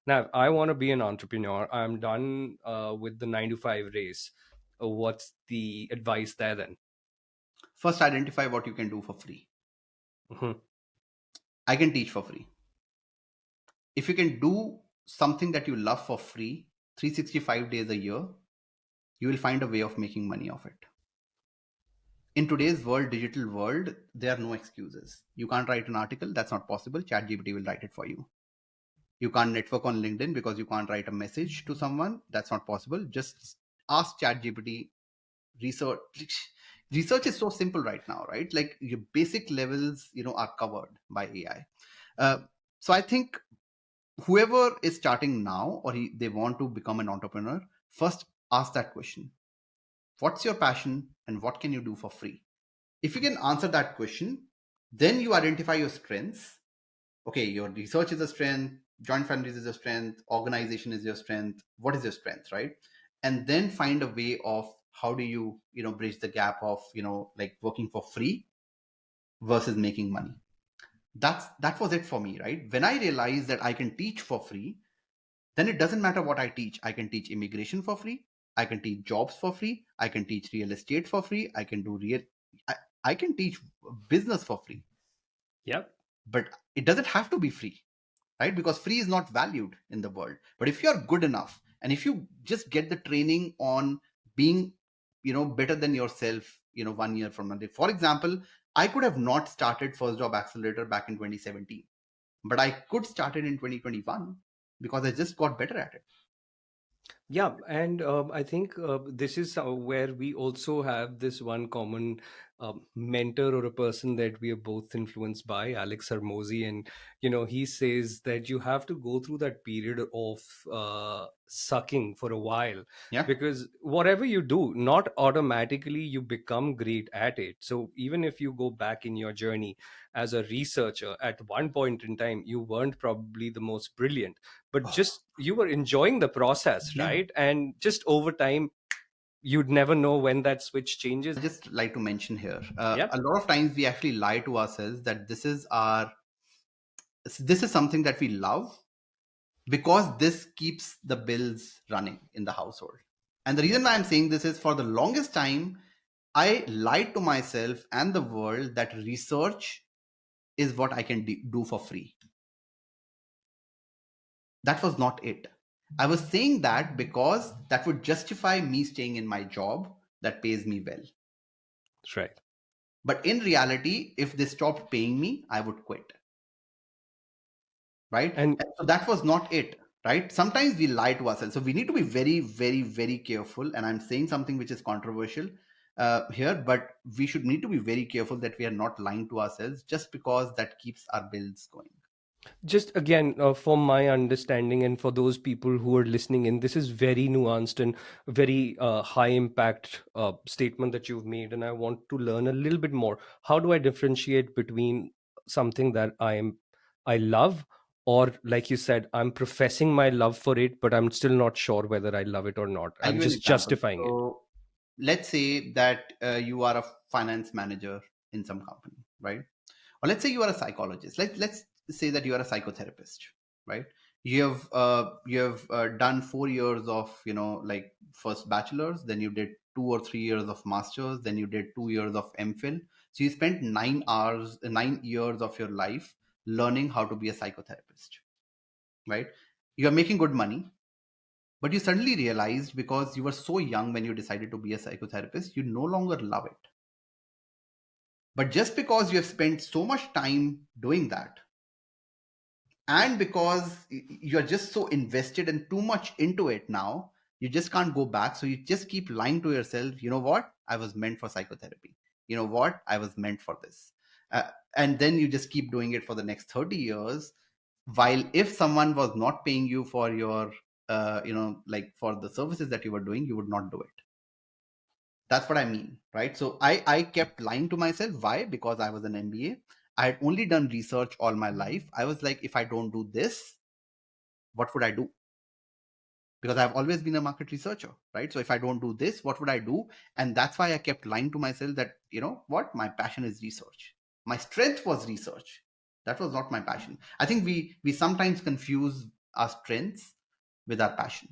Now, I want to be an entrepreneur. I'm done with the 9 to 5 race. What's the advice there then? First, identify what you can do for free. Mhm. I can teach for free. If you can do something that you love for free 365 days a year, you will find a way of making money off it. In today's world, digital world, there are no excuses. You can't write an article, that's not possible. ChatGPT will write it for you. You can't network on LinkedIn because you can't write a message to someone, that's not possible. Just ask ChatGPT. Research is so simple right now, right? Like your basic levels, are covered by AI. So I think whoever is starting now, or they want to become an entrepreneur, first ask that question: what's your passion and what can you do for free? If you can answer that question, then you identify your strengths. Okay, your research is a strength, joint families is a strength, organization is your strength. What is your strength, right? And then find a way of how do you, bridge the gap of, like working for free versus making money. That was it for me, right? When I realized that I can teach for free, then it doesn't matter what I teach. I can teach immigration for free. I can teach jobs for free. I can teach real estate for free. I, I can teach business for free. Yep. But it doesn't have to be free, right? Because free is not valued in the world. But if you're good enough and if you just get the training on being, better than yourself, 1 year from now. For example, I could have not started First Job Accelerator back in 2017, but I could start it in 2021 because I just got better at it. Yeah, and I think this is where we also have this one common mentor or a person that we are both influenced by, Alex Hermosi, and he says that you have to go through that period of sucking for a while, Yeah. because whatever you do, not automatically you become great at it. So even if you go back in your journey as a researcher, at one point in time, you weren't probably the most brilliant, but just you were enjoying the process, Yeah. right? And just over time, you'd never know when that switch changes. I just like to mention here, a Yep. lot of times we actually lie to ourselves that this is something that we love because this keeps the bills running in the household. And the reason Yep. why I'm saying this is, for the longest time, I lied to myself and the world that research is what I can do for free. That was not it. I was saying that because that would justify me staying in my job that pays me well. That's right. But in reality, if they stopped paying me, I would quit. Right? And And so that was not it. Right? Sometimes we lie to ourselves. So we need to be very, very, very careful. And I'm saying something which is controversial here, but we should need to be very careful that we are not lying to ourselves just because that keeps our bills going. just again, for my understanding, and for those people who are listening in, this is very nuanced and very high impact statement that you've made, and I want to learn a little bit more. How do I differentiate between something that I love, or like you said, I'm professing my love for it, but I'm still not sure whether I love it or not, I'll I'm give you an just example. justifying it. So let's say that you are a finance manager in some company, right? Or let's say you are a psychologist. Let's say that you are a psychotherapist, right? You have done 4 years of, like first bachelor's, then you did 2 or 3 years of master's, then you did 2 years of MPhil. So you spent 9 years of your life learning how to be a psychotherapist, right? You are making good money, but you suddenly realized, because you were so young when you decided to be a psychotherapist, you no longer love it. But just because you have spent so much time doing that, and because you're just so invested and too much into it now, you just can't go back. So you just keep lying to yourself, you know what, I was meant for psychotherapy, you know what, I was meant for this. And then you just keep doing it for the next 30 years, while if someone was not paying you for your like for the services that you were doing, you would not do it. That's what I mean, right? So I kept lying to myself. Why? Because I was an MBA. I had only done research all my life. I was like, if I don't do this, what would I do? Because I've always been a market researcher, right? So if I don't do this, what would I do? And that's why I kept lying to myself that, you know what, my passion is research. My strength was research. That was not my passion. I think we sometimes confuse our strengths with our passion.